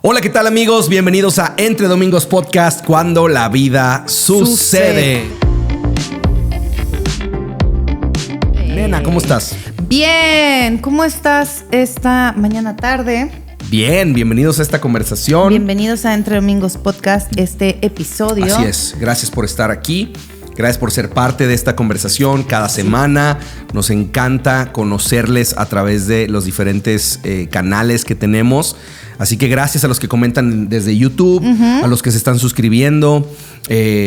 Hola, ¿qué tal amigos? Bienvenidos a Entre Domingos Podcast, cuando la vida sucede. Nena, ¿cómo estás? Bien, ¿cómo estás esta mañana tarde? Bien, bienvenidos a esta conversación. Bienvenidos a Entre Domingos Podcast, este episodio. Así es, gracias por estar aquí. Gracias por ser parte de esta conversación cada semana. Nos encanta conocerles a través de los diferentes canales que tenemos. Así que gracias a los que comentan desde YouTube, a los que se están suscribiendo.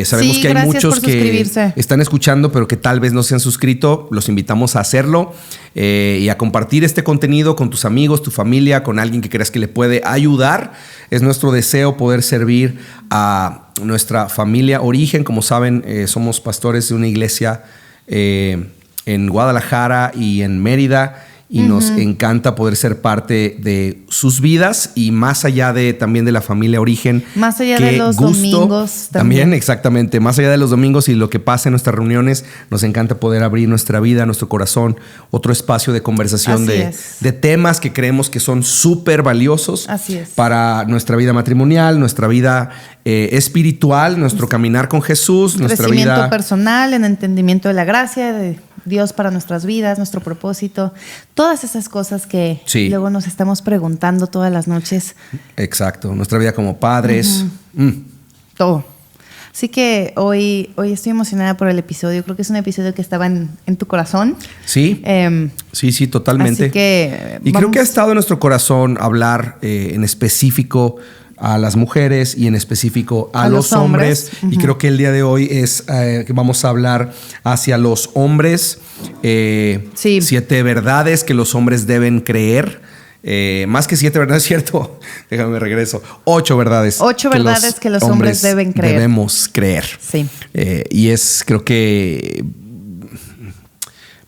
Sabemos que hay muchos que están escuchando, pero que tal vez no se han suscrito. Los invitamos a hacerlo y a compartir este contenido con tus amigos, tu familia, con alguien que creas que le puede ayudar. Es nuestro deseo poder servir a nuestra familia Origen. Como saben, somos pastores de una iglesia en Guadalajara y en Mérida. Y nos encanta poder ser parte de sus vidas y más allá de también de la familia Origen. Más allá de los domingos. También, exactamente. Más allá de los domingos y lo que pasa en nuestras reuniones, nos encanta poder abrir nuestra vida, nuestro corazón, otro espacio de conversación de temas que creemos que son súper valiosos para nuestra vida matrimonial, nuestra vida espiritual, nuestro caminar con Jesús, nuestra vida... Crecimiento personal, en entendimiento de la gracia, de Dios para nuestras vidas, nuestro propósito, todas esas cosas que luego nos estamos preguntando todas las noches. Exacto, nuestra vida como padres. Todo. Así que hoy estoy emocionada por el episodio. Creo que es un episodio que estaba en tu corazón. Sí, sí, totalmente. Así que creo que ha estado en nuestro corazón hablar en específico a las mujeres y en específico a los hombres. Y creo que el día de hoy es que vamos a hablar hacia los hombres. 7 verdades que los hombres deben creer. Más que 7 verdades, ¿cierto? Déjame regreso. 8 verdades. 8 verdades que los hombres deben creer. Debemos creer. Sí. Y es, creo que,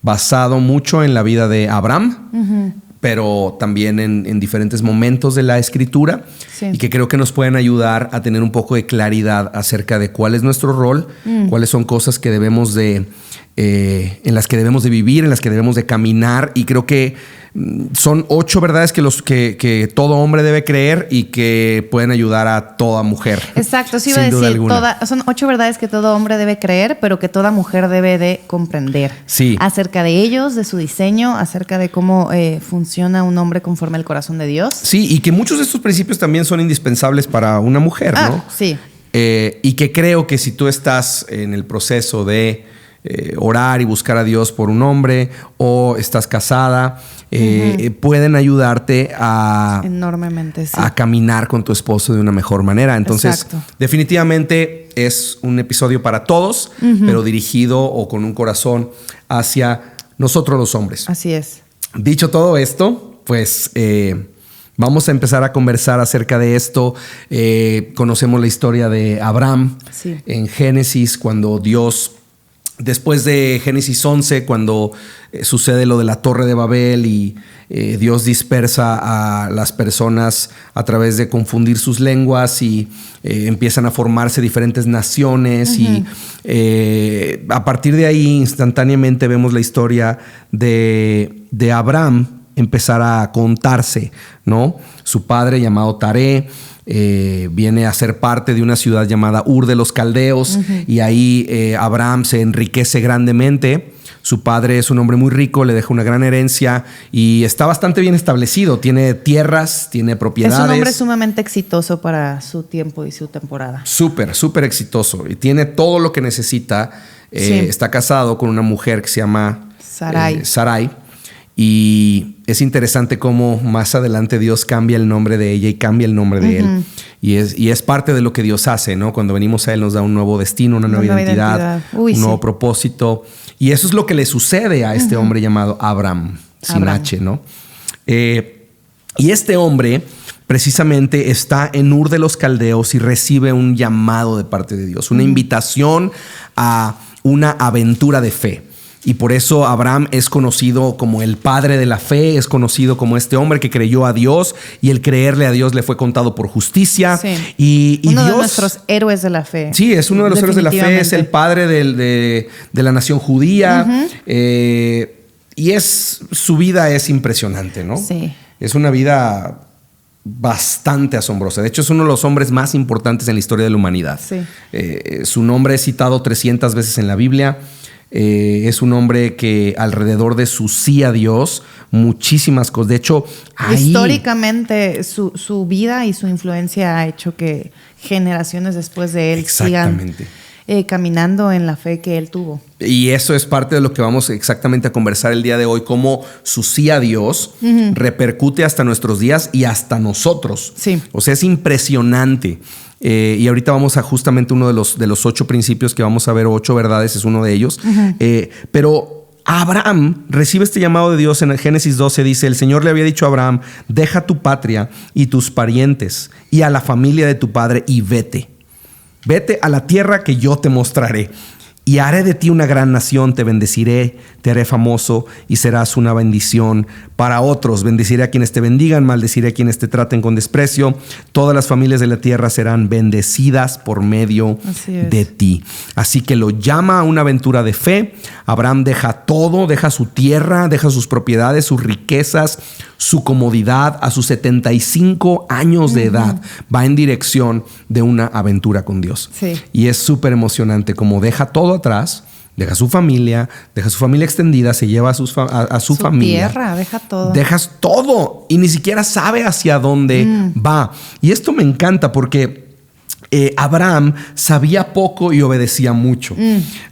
basado mucho en la vida de Abraham. Pero también en diferentes momentos de la escritura y que creo que nos pueden ayudar a tener un poco de claridad acerca de cuál es nuestro rol, cuáles son cosas que debemos de, en las que debemos de vivir, en las que debemos de caminar. Y creo que son 8 verdades que todo hombre debe creer y que pueden ayudar a toda mujer. Exacto, sí iba a decir, son 8 verdades que todo hombre debe creer, pero que toda mujer debe de comprender. Sí. Acerca de ellos, de su diseño, acerca de cómo funciona un hombre conforme al corazón de Dios. Sí, y que muchos de estos principios también son indispensables para una mujer, ¿no? Sí. Y que creo que si tú estás en el proceso de orar y buscar a Dios por un hombre o estás casada, pueden ayudarte enormemente, a caminar con tu esposo de una mejor manera. Entonces, definitivamente es un episodio para todos, pero dirigido o con un corazón hacia nosotros los hombres. Así es. Dicho todo esto, pues vamos a empezar a conversar acerca de esto. Conocemos la historia de Abraham en Génesis, cuando Dios... Después de Génesis 11, cuando sucede lo de la Torre de Babel y Dios dispersa a las personas a través de confundir sus lenguas y empiezan a formarse diferentes naciones y a partir de ahí instantáneamente vemos la historia de Abraham empezar a contarse, ¿no? Su padre llamado Taré viene a ser parte de una ciudad llamada Ur de los Caldeos y ahí Abraham se enriquece grandemente. Su padre es un hombre muy rico, le deja una gran herencia y está bastante bien establecido. Tiene tierras, tiene propiedades. Es un hombre sumamente exitoso para su tiempo y su temporada. Súper, súper exitoso y tiene todo lo que necesita. Está casado con una mujer que se llama Sarai. Y es interesante cómo más adelante Dios cambia el nombre de ella y cambia el nombre de él. Y es parte de lo que Dios hace, ¿no? Cuando venimos a Él nos da un nuevo destino, una nueva identidad. Un nuevo propósito. Y eso es lo que le sucede a este hombre llamado Abraham, sin H, ¿no? Y este hombre precisamente está en Ur de los Caldeos y recibe un llamado de parte de Dios, una invitación a una aventura de fe. Y por eso Abraham es conocido como el padre de la fe, es conocido como este hombre que creyó a Dios y el creerle a Dios le fue contado por justicia. Y uno Dios, de nuestros héroes de la fe. Sí, es uno de los héroes de la fe, es el padre de la nación judía. Y su vida es impresionante, ¿no? Sí. Es una vida bastante asombrosa. De hecho, es uno de los hombres más importantes en la historia de la humanidad. Sí. Su nombre es citado 300 veces en la Biblia. Es un hombre que alrededor de su sí a Dios, muchísimas cosas. De hecho, históricamente su vida y su influencia ha hecho que generaciones después de él sigan caminando en la fe que él tuvo. Y eso es parte de lo que vamos exactamente a conversar el día de hoy, cómo su sí a Dios repercute hasta nuestros días y hasta nosotros. Sí. O sea, es impresionante. Y ahorita vamos a justamente uno de los 8 principios que vamos a ver, 8 verdades, es uno de ellos. Pero Abraham recibe este llamado de Dios en el Génesis 12. Dice, el Señor le había dicho a Abraham, deja tu patria y tus parientes y a la familia de tu padre y vete. Vete a la tierra que yo te mostraré. Y haré de ti una gran nación, te bendeciré, te haré famoso y serás una bendición para otros. Bendeciré a quienes te bendigan, maldeciré a quienes te traten con desprecio. Todas las familias de la tierra serán bendecidas por medio de ti. Así que lo llama a una aventura de fe. Abraham deja todo, deja su tierra, deja sus propiedades, sus riquezas, su comodidad. A sus 75 años de edad va en dirección de una aventura con Dios. Sí. Y es súper emocionante como deja todo atrás, deja su familia extendida, se lleva a su familia. Su tierra, deja todo. Dejas todo y ni siquiera sabe hacia dónde va. Y esto me encanta porque Abraham sabía poco y obedecía mucho.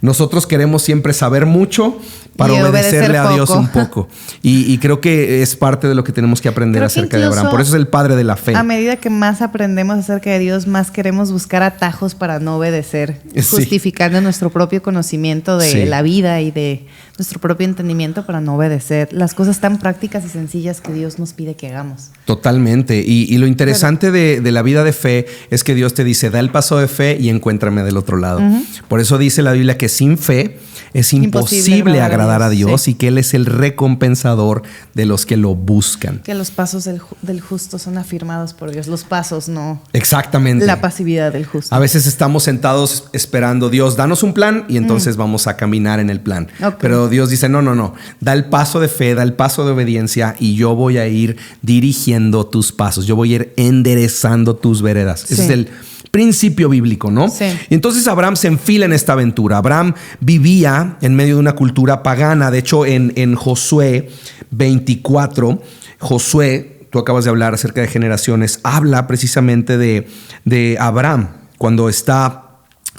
Nosotros queremos siempre saber mucho para obedecerle a Dios un poco. Y creo que es parte de lo que tenemos que aprender acerca de Abraham. Por eso es el padre de la fe. A medida que más aprendemos acerca de Dios, más queremos buscar atajos para no obedecer, justificando nuestro propio conocimiento de la vida y de nuestro propio entendimiento para no obedecer las cosas tan prácticas y sencillas que Dios nos pide que hagamos. Totalmente. Y lo interesante de la vida de fe es que Dios te dice, da el paso de fe y encuéntrame del otro lado. Por eso dice la Biblia que sin fe es imposible agradar a Dios y que Él es el recompensador de los que lo buscan. Que los pasos del justo son afirmados por Dios. Los pasos, no. Exactamente. La pasividad del justo. A veces estamos sentados esperando, Dios, danos un plan y entonces vamos a caminar en el plan. Okay. Pero Dios dice, no. Da el paso de fe, da el paso de obediencia y yo voy a ir dirigiendo tus pasos. Yo voy a ir enderezando tus veredas. Ese es el principio bíblico, ¿no? Sí. Y entonces Abraham se enfila en esta aventura. Abraham vivía en medio de una cultura pagana. De hecho, en Josué 24, Josué, tú acabas de hablar acerca de generaciones, habla precisamente de Abraham cuando está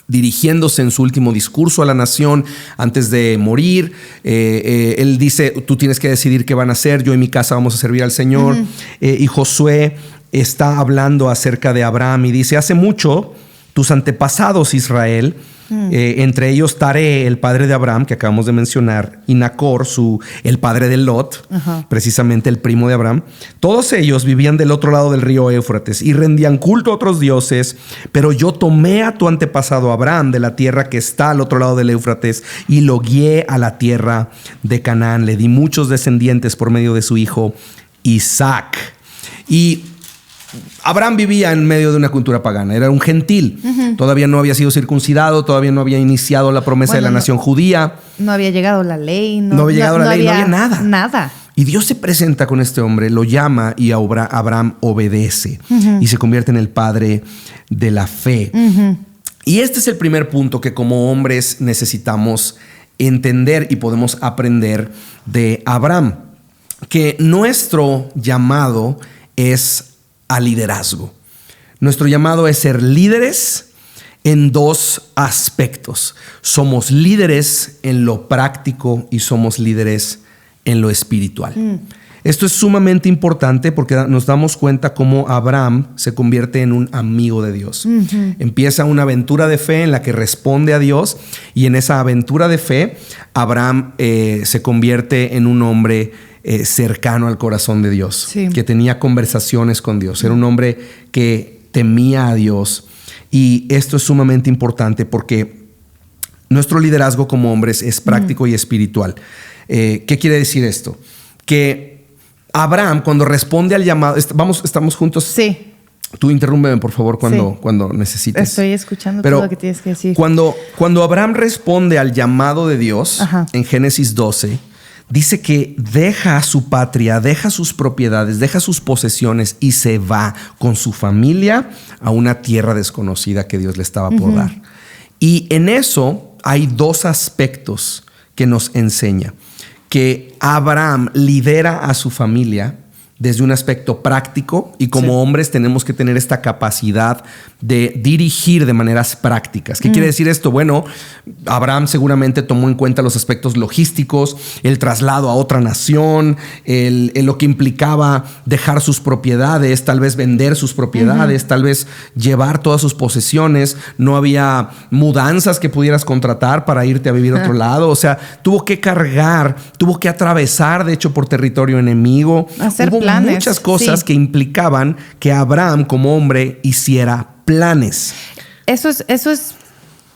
dirigiéndose en su último discurso a la nación antes de morir. Él dice, tú tienes que decidir qué van a hacer, yo y mi casa vamos a servir al Señor. Y Josué está hablando acerca de Abraham y dice, hace mucho tus antepasados Israel, entre ellos Taré, el padre de Abraham, que acabamos de mencionar, y Nacor, el padre de Lot, precisamente el primo de Abraham, todos ellos vivían del otro lado del río Éufrates y rendían culto a otros dioses, pero yo tomé a tu antepasado Abraham de la tierra que está al otro lado del Éufrates y lo guié a la tierra de Canaán. Le di muchos descendientes por medio de su hijo Isaac. Y Abraham vivía en medio de una cultura pagana, era un gentil, todavía no había sido circuncidado, todavía no había iniciado la promesa de la nación judía. No había llegado la ley. No había nada. Nada. Y Dios se presenta con este hombre, lo llama y Abraham obedece y se convierte en el padre de la fe. Y este es el primer punto que como hombres necesitamos entender y podemos aprender de Abraham, que nuestro llamado es a liderazgo. Nuestro llamado es ser líderes en 2 aspectos. Somos líderes en lo práctico y somos líderes en lo espiritual. Esto es sumamente importante porque nos damos cuenta cómo Abraham se convierte en un amigo de Dios. Empieza una aventura de fe en la que responde a Dios y en esa aventura de fe Abraham se convierte en un hombre cercano al corazón de Dios, que tenía conversaciones con Dios. Era un hombre que temía a Dios. Y esto es sumamente importante porque nuestro liderazgo como hombres es práctico y espiritual. ¿Qué quiere decir esto? Que Abraham, cuando responde al llamado, ¿estamos juntos? Sí. Tú interrúmpeme, por favor, cuando necesites. Estoy escuchando todo lo que tienes que decir. Cuando Abraham responde al llamado de Dios, en Génesis 12, dice que deja su patria, deja sus propiedades, deja sus posesiones y se va con su familia a una tierra desconocida que Dios le estaba por dar. Y en eso hay dos aspectos que nos enseña. Que Abraham lidera a su familia desde un aspecto práctico y como hombres tenemos que tener esta capacidad de dirigir de maneras prácticas. ¿Qué quiere decir esto? Bueno, Abraham seguramente tomó en cuenta los aspectos logísticos, el traslado a otra nación, lo que implicaba dejar sus propiedades, tal vez vender sus propiedades, tal vez llevar todas sus posesiones. No había mudanzas que pudieras contratar para irte a vivir a otro lado. O sea, tuvo que cargar, tuvo que atravesar, de hecho, por territorio enemigo. Hacer planes. Muchas cosas que implicaban que Abraham como hombre hiciera planes. Eso es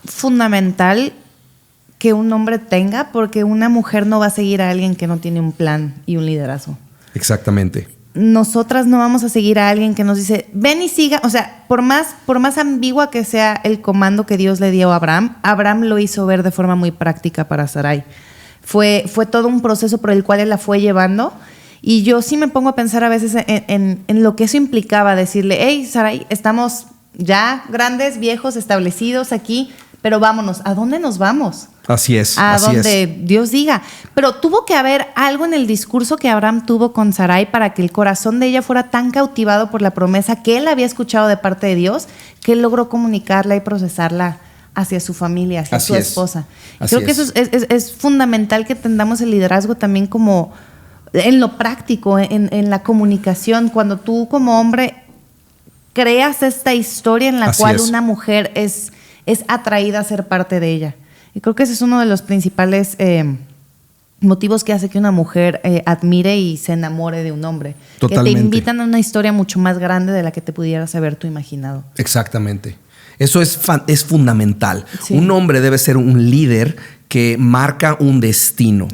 fundamental que un hombre tenga, porque una mujer no va a seguir a alguien que no tiene un plan y un liderazgo. Exactamente. Nosotras no vamos a seguir a alguien que nos dice, ven y siga. O sea, por más ambigua que sea el comando que Dios le dio a Abraham, Abraham lo hizo ver de forma muy práctica para Sarai. Fue todo un proceso por el cual él la fue llevando. Y yo sí me pongo a pensar a veces en lo que eso implicaba, decirle, hey, Sarai, estamos ya grandes, viejos, establecidos aquí, pero vámonos. ¿A dónde nos vamos? Así es. A donde Dios diga. Pero tuvo que haber algo en el discurso que Abraham tuvo con Sarai para que el corazón de ella fuera tan cautivado por la promesa que él había escuchado de parte de Dios, que él logró comunicarla y procesarla hacia su familia, hacia su esposa. Creo que eso es fundamental, que tengamos el liderazgo también como en lo práctico, en la comunicación. Cuando tú como hombre creas esta historia en la cual una mujer es atraída a ser parte de ella. Y creo que ese es uno de los principales motivos que hace que una mujer admire y se enamore de un hombre. Totalmente. Que te invitan a una historia mucho más grande de la que te pudieras haber tú imaginado. Exactamente. Eso es fundamental. Sí. Un hombre debe ser un líder que marca un destino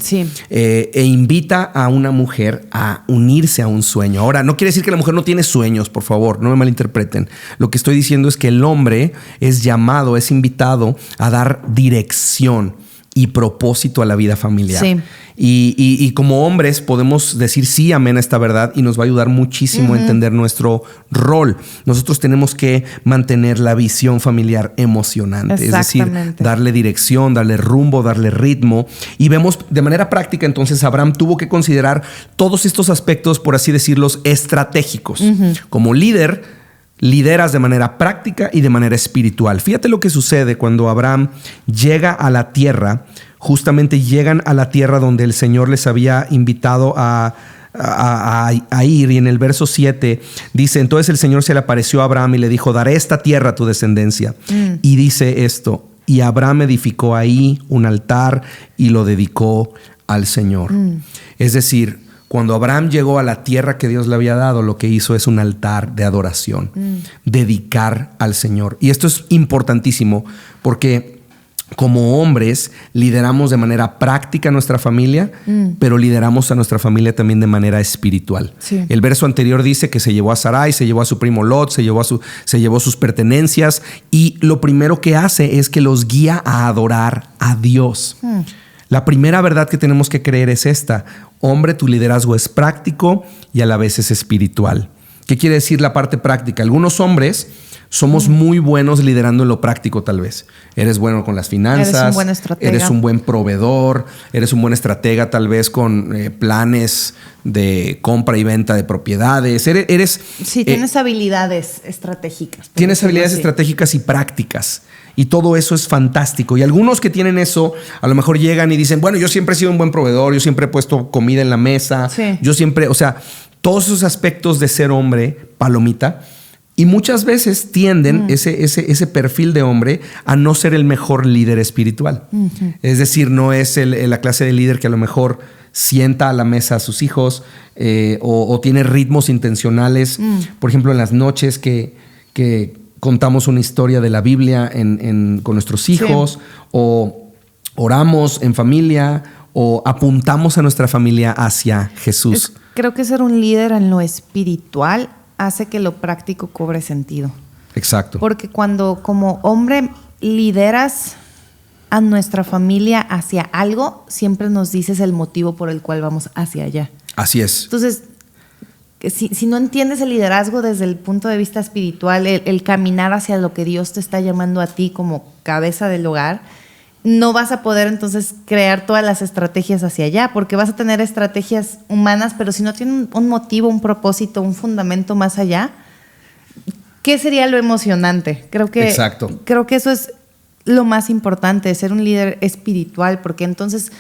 e invita a una mujer a unirse a un sueño. Ahora, no quiere decir que la mujer no tiene sueños, por favor, no me malinterpreten. Lo que estoy diciendo es que el hombre es llamado, es invitado a dar dirección y propósito a la vida familiar. Sí. Y como hombres podemos decir sí, amén a esta verdad, y nos va a ayudar muchísimo a entender nuestro rol. Nosotros tenemos que mantener la visión familiar emocionante, es decir, darle dirección, darle rumbo, darle ritmo. Y vemos de manera práctica, entonces Abraham tuvo que considerar todos estos aspectos, por así decirlos, estratégicos. Como líder, lideras de manera práctica y de manera espiritual. Fíjate lo que sucede cuando Abraham llega a la tierra. Justamente llegan a la tierra donde el Señor les había invitado a ir. Y en el verso 7 dice, entonces el Señor se le apareció a Abraham y le dijo, daré esta tierra a tu descendencia. Y dice esto, y Abraham edificó ahí un altar y lo dedicó al Señor. Es decir, cuando Abraham llegó a la tierra que Dios le había dado, lo que hizo es un altar de adoración, dedicar al Señor. Y esto es importantísimo porque como hombres lideramos de manera práctica a nuestra familia, pero lideramos a nuestra familia también de manera espiritual. Sí. El verso anterior dice que se llevó a Sarai, se llevó a su primo Lot, se llevó sus pertenencias, y lo primero que hace es que los guía a adorar a Dios. La primera verdad que tenemos que creer es esta: hombre, tu liderazgo es práctico y a la vez es espiritual. ¿Qué quiere decir la parte práctica? Algunos hombres somos muy buenos liderando en lo práctico, tal vez. Eres bueno con las finanzas. Eres un buen estratega. Eres un buen proveedor. Eres un buen estratega, tal vez con planes de compra y venta de propiedades. Sí, tienes habilidades estratégicas. Tienes habilidades estratégicas y prácticas. Y todo eso es fantástico. Y algunos que tienen eso, a lo mejor llegan y dicen, bueno, yo siempre he sido un buen proveedor, yo siempre he puesto comida en la mesa. Sí. Yo siempre, o sea, todos esos aspectos de ser hombre, palomita. Y muchas veces tienden ese perfil de hombre a no ser el mejor líder espiritual. Es decir, no es la clase de líder que a lo mejor sienta a la mesa a sus hijos o tiene ritmos intencionales. Por ejemplo, en las noches que contamos una historia de la Biblia con nuestros hijos, o oramos en familia, o apuntamos a nuestra familia hacia Jesús. Creo que ser un líder en lo espiritual hace que lo práctico cobre sentido. Exacto. Porque cuando como hombre lideras a nuestra familia hacia algo, siempre nos dices el motivo por el cual vamos hacia allá. Así es. Entonces, si no entiendes el liderazgo desde el punto de vista espiritual, el caminar hacia lo que Dios te está llamando a ti como cabeza del hogar, no vas a poder entonces crear todas las estrategias hacia allá, porque vas a tener estrategias humanas, pero si no tienen un motivo, un propósito, un fundamento más allá, ¿qué sería lo emocionante? Exacto. Creo que eso es lo más importante, ser un líder espiritual, porque entonces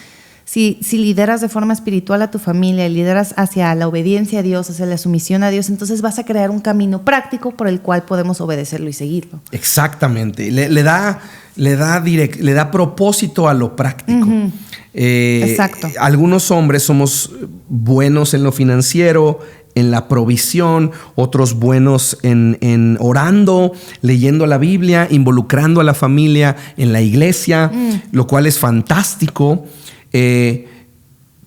si lideras de forma espiritual a tu familia y lideras hacia la obediencia a Dios, hacia la sumisión a Dios, entonces vas a crear un camino práctico por el cual podemos obedecerlo y seguirlo. Exactamente. Le da propósito a lo práctico. Uh-huh. Exacto. Algunos hombres somos buenos en lo financiero, en la provisión, otros buenos en orando, leyendo la Biblia, involucrando a la familia en la iglesia, lo cual es fantástico.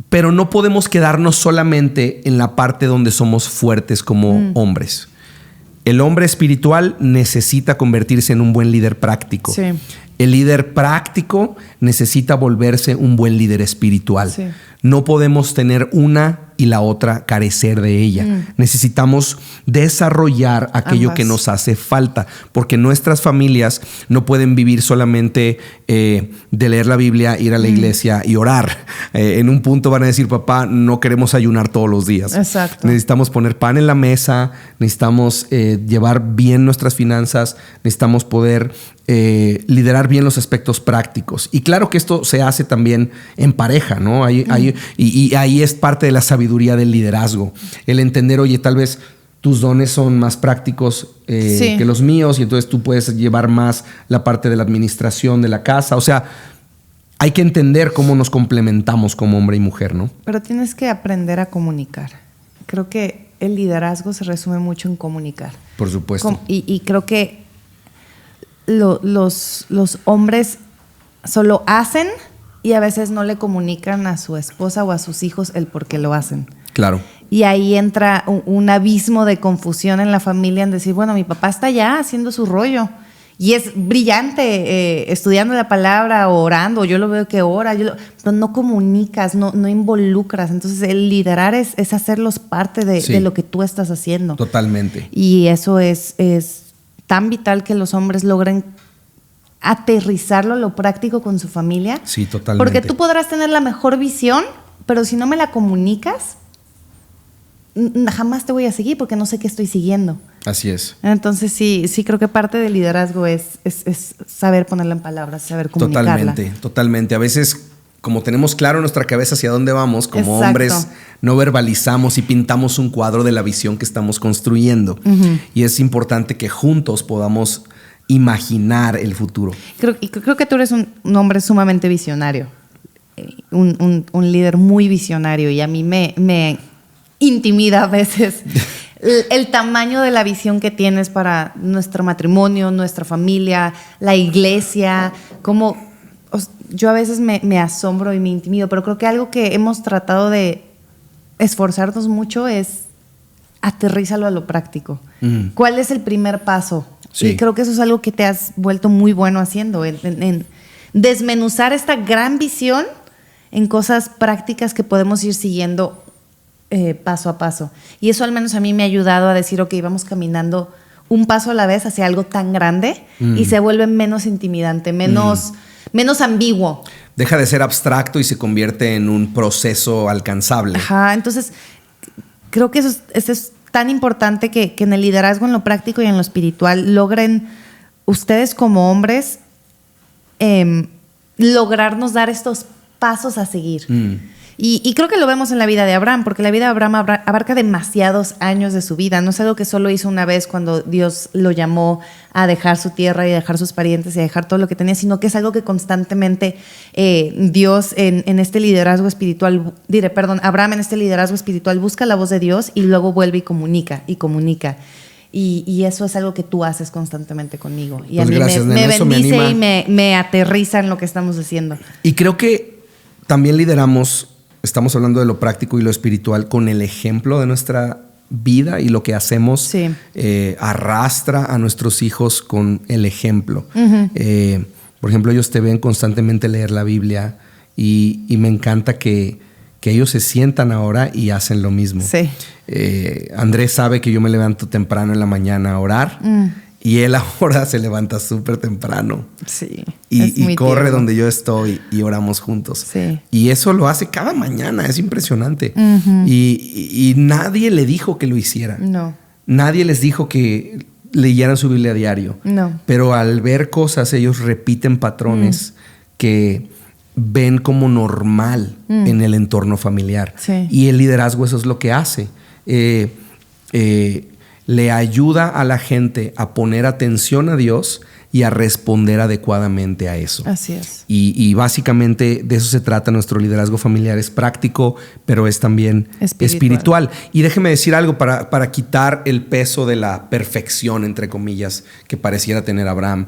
Pero no podemos quedarnos solamente en la parte donde somos fuertes como hombres. El hombre espiritual necesita convertirse en un buen líder práctico. Sí. El líder práctico necesita volverse un buen líder espiritual. Sí. No podemos tener una y la otra carecer de ella. Necesitamos desarrollar aquello que nos hace falta, porque nuestras familias no pueden vivir solamente de leer la Biblia, ir a la iglesia y orar. En un punto van a decir, papá, no queremos ayunar todos los días. Exacto. Necesitamos poner pan en la mesa, necesitamos llevar bien nuestras finanzas, necesitamos poder liderar bien los aspectos prácticos. Y claro que esto se hace también en pareja, ¿no? Y ahí es parte de la sabiduría del liderazgo. El entender, oye, tal vez tus dones son más prácticos que los míos y entonces tú puedes llevar más la parte de la administración de la casa. O sea, hay que entender cómo nos complementamos como hombre y mujer, ¿no? Pero tienes que aprender a comunicar. Creo que el liderazgo se resume mucho en comunicar. Por supuesto. Y creo que los hombres solo hacen y a veces no le comunican a su esposa o a sus hijos el por qué lo hacen. Claro. Y ahí entra un abismo de confusión en la familia en decir, bueno, mi papá está allá haciendo su rollo y es brillante estudiando la palabra o orando, yo lo veo que ora, pero no comunicas, no involucras. Entonces el liderar es hacerlos parte de lo que tú estás haciendo. Totalmente. Y eso es tan vital que los hombres logren aterrizarlo a lo práctico con su familia. Sí, totalmente. Porque tú podrás tener la mejor visión, pero si no me la comunicas, jamás te voy a seguir porque no sé qué estoy siguiendo. Así es. Entonces sí creo que parte del liderazgo es saber ponerla en palabras, saber comunicarla. Totalmente. A veces, como tenemos claro en nuestra cabeza hacia dónde vamos, como Exacto. hombres no verbalizamos y pintamos un cuadro de la visión que estamos construyendo. Uh-huh. Y es importante que juntos podamos imaginar el futuro. Creo que tú eres un hombre sumamente visionario, un líder muy visionario, y a mí me intimida a veces el tamaño de la visión que tienes para nuestro matrimonio, nuestra familia, la iglesia. Como yo a veces me asombro y me intimido, pero creo que algo que hemos tratado de esforzarnos mucho es aterrízalo a lo práctico. ¿Cuál es el primer paso? Sí. Y creo que eso es algo que te has vuelto muy bueno haciendo, en desmenuzar esta gran visión en cosas prácticas que podemos ir siguiendo paso a paso. Y eso al menos a mí me ha ayudado a decir, ok, vamos caminando un paso a la vez hacia algo tan grande y se vuelve menos intimidante, menos ambiguo. Deja de ser abstracto y se convierte en un proceso alcanzable. Ajá, entonces creo que eso es tan importante que en el liderazgo, en lo práctico y en lo espiritual, logren ustedes como hombres lograrnos dar estos pasos a seguir. Y creo que lo vemos en la vida de Abraham, porque la vida de Abraham abarca demasiados años de su vida. No es algo que solo hizo una vez cuando Dios lo llamó a dejar su tierra y dejar sus parientes y a dejar todo lo que tenía, sino que es algo que constantemente Dios en este liderazgo espiritual, Abraham en este liderazgo espiritual busca la voz de Dios y luego vuelve y comunica. Y eso es algo que tú haces constantemente conmigo. Y pues a mí gracias, me bendice y me aterriza en lo que estamos haciendo. Y creo que también lideramos, estamos hablando de lo práctico y lo espiritual, con el ejemplo de nuestra vida, y lo que hacemos arrastra a nuestros hijos con el ejemplo. Uh-huh. Por ejemplo, ellos te ven constantemente leer la Biblia y me encanta que ellos se sientan ahora y hacen lo mismo. Sí. Andrés sabe que yo me levanto temprano en la mañana a orar y él ahora se levanta súper temprano. Sí. Y corre tierno donde yo estoy y oramos juntos. Sí. Y eso lo hace cada mañana, es impresionante. Y nadie le dijo que lo hiciera. No. Nadie les dijo que leyeran su Biblia a diario. No. Pero al ver cosas, ellos repiten patrones que ven como normal en el entorno familiar. Sí. Y el liderazgo eso es lo que hace. Le ayuda a la gente a poner atención a Dios y a responder adecuadamente a eso. Así es. Y básicamente de eso se trata nuestro liderazgo familiar. Es práctico, pero es también espiritual. Y déjeme decir algo para quitar el peso de la perfección, entre comillas, que pareciera tener Abraham.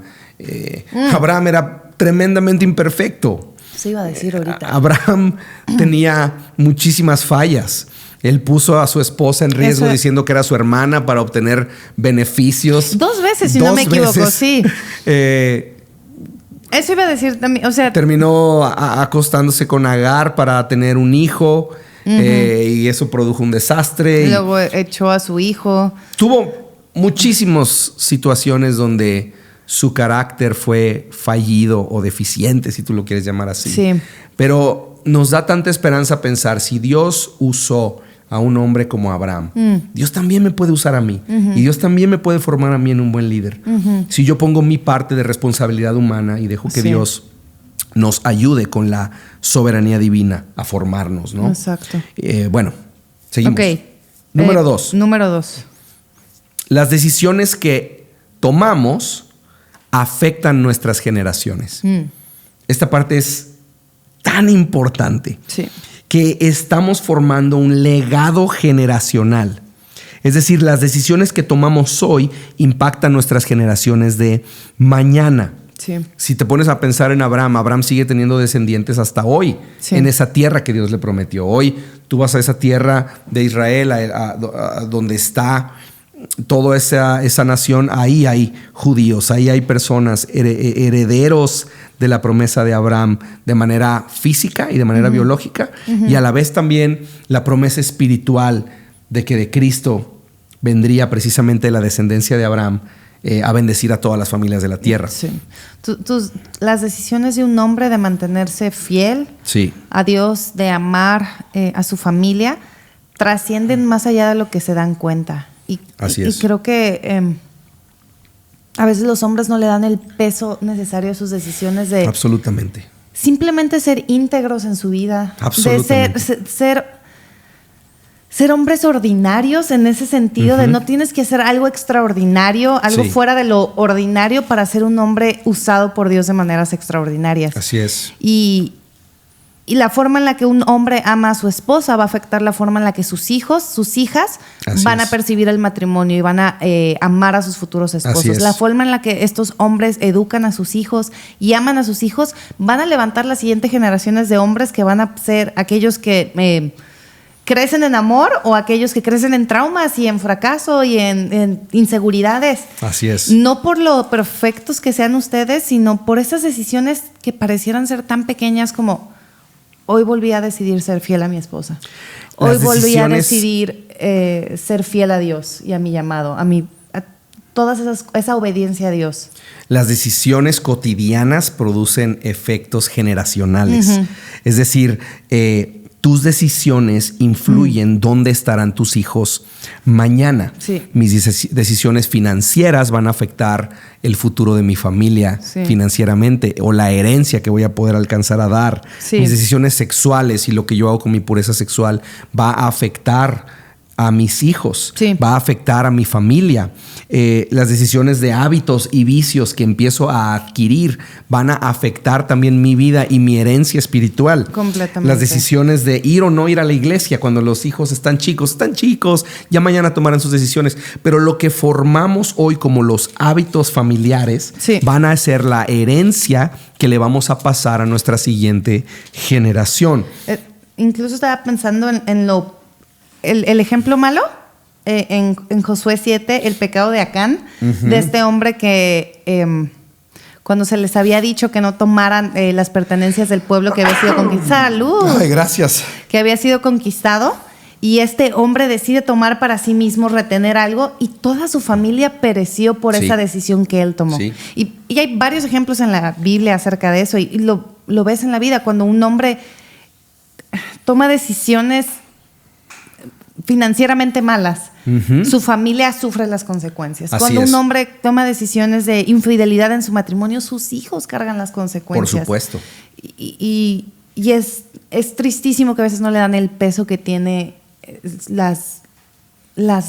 Abraham era tremendamente imperfecto. Se iba a decir ahorita. Abraham tenía muchísimas fallas. Él puso a su esposa en riesgo diciendo que era su hermana para obtener beneficios. 2 veces, si no me equivoco, sí. Eso iba a decir también, o sea... Terminó acostándose con Agar para tener un hijo y eso produjo un desastre. Y luego echó a su hijo. Tuvo muchísimas situaciones donde su carácter fue fallido o deficiente, si tú lo quieres llamar así. Sí. Pero nos da tanta esperanza pensar, si Dios usó a un hombre como Abraham, Dios también me puede usar a mí. Y Dios también me puede formar a mí en un buen líder. Si yo pongo mi parte de responsabilidad humana y dejo que Dios nos ayude con la soberanía divina a formarnos, ¿no? Exacto. Bueno, seguimos. Okay. Número 2. Número 2. Las decisiones que tomamos afectan nuestras generaciones. Esta parte es tan importante que estamos formando un legado generacional. Es decir, las decisiones que tomamos hoy impactan nuestras generaciones de mañana. Sí. Si te pones a pensar en Abraham sigue teniendo descendientes hasta hoy en esa tierra que Dios le prometió. Hoy tú vas a esa tierra de Israel, a donde está toda esa nación, ahí hay judíos, ahí hay personas herederos de la promesa de Abraham de manera física y de manera biológica, y a la vez también la promesa espiritual de que de Cristo vendría precisamente la descendencia de Abraham a bendecir a todas las familias de la tierra. Sí. Las decisiones de un hombre de mantenerse fiel a Dios, de amar a su familia, trascienden más allá de lo que se dan cuenta. Así es. Y creo que a veces los hombres no le dan el peso necesario a sus decisiones de... Absolutamente. Simplemente ser íntegros en su vida. Absolutamente. De ser hombres ordinarios en ese sentido, de no tienes que hacer algo extraordinario, algo fuera de lo ordinario para ser un hombre usado por Dios de maneras extraordinarias. Así es. Y la forma en la que un hombre ama a su esposa va a afectar la forma en la que sus hijos, sus hijas van a percibir el matrimonio y van a amar a sus futuros esposos. La forma en la que estos hombres educan a sus hijos y aman a sus hijos van a levantar las siguientes generaciones de hombres que van a ser aquellos que crecen en amor o aquellos que crecen en traumas y en fracaso y en inseguridades. Así es. No por lo perfectos que sean ustedes, sino por esas decisiones que parecieran ser tan pequeñas como... Hoy volví a decidir ser fiel a mi esposa. Hoy volví a decidir ser fiel a Dios y a mi llamado, a esa obediencia a Dios. Las decisiones cotidianas producen efectos generacionales. Es decir, tus decisiones influyen dónde estarán tus hijos mañana. Mis decisiones financieras van a afectar el futuro de mi familia financieramente, o la herencia que voy a poder alcanzar a dar. Mis decisiones sexuales y lo que yo hago con mi pureza sexual va a afectar a mis hijos, va a afectar a mi familia. Las decisiones de hábitos y vicios que empiezo a adquirir van a afectar también mi vida y mi herencia espiritual. Completamente. Las decisiones de ir o no ir a la iglesia cuando los hijos están chicos, ya mañana tomarán sus decisiones. Pero lo que formamos hoy como los hábitos familiares van a ser la herencia que le vamos a pasar a nuestra siguiente generación. Incluso estaba pensando en el ejemplo malo en Josué 7, el pecado de Acán, de este hombre que cuando se les había dicho que no tomaran las pertenencias del pueblo que había sido conquistado. ¡Salud! Ay, gracias. Que había sido conquistado. Y este hombre decide tomar para sí mismo, retener algo, y toda su familia pereció por esa decisión que él tomó. Sí. Y hay varios ejemplos en la Biblia acerca de eso, y lo ves en la vida, cuando un hombre toma decisiones financieramente malas, su familia sufre las consecuencias. Cuando un hombre toma decisiones de infidelidad en su matrimonio, sus hijos cargan las consecuencias. Por supuesto. Y es tristísimo que a veces no le dan el peso que tiene las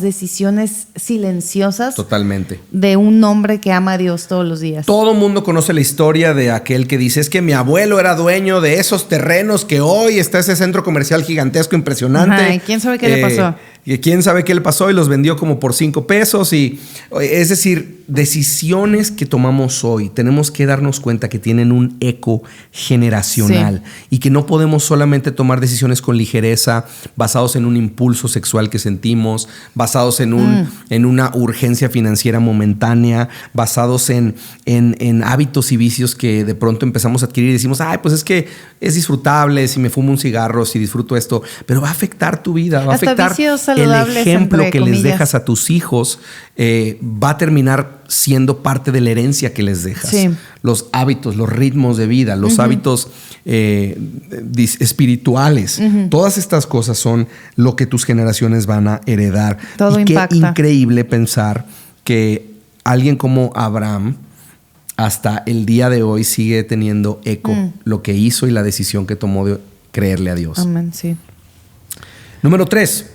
decisiones silenciosas. Totalmente. De un hombre que ama a Dios todos los días. Todo el mundo conoce la historia de aquel que dice: es que mi abuelo era dueño de esos terrenos que hoy está ese centro comercial gigantesco, impresionante. Ajá, ¿y quién sabe qué le pasó? Y quién sabe qué le pasó y los vendió como por 5 pesos. Y, es decir, decisiones que tomamos hoy tenemos que darnos cuenta que tienen un eco generacional y que no podemos solamente tomar decisiones con ligereza, basados en un impulso sexual que sentimos, basados en una urgencia financiera momentánea, basados en hábitos y vicios que de pronto empezamos a adquirir y decimos: ay, pues es que es disfrutable si me fumo un cigarro, si disfruto esto, pero va a afectar tu vida, va a afectar el ejemplo que les dejas a tus hijos, va a terminar siendo parte de la herencia que les dejas. Sí. Los hábitos, los ritmos de vida, los hábitos espirituales, todas estas cosas son lo que tus generaciones van a heredar. Todo impacta. Qué increíble pensar que alguien como Abraham hasta el día de hoy sigue teniendo eco lo que hizo y la decisión que tomó de creerle a Dios. Amén, sí. Número 3.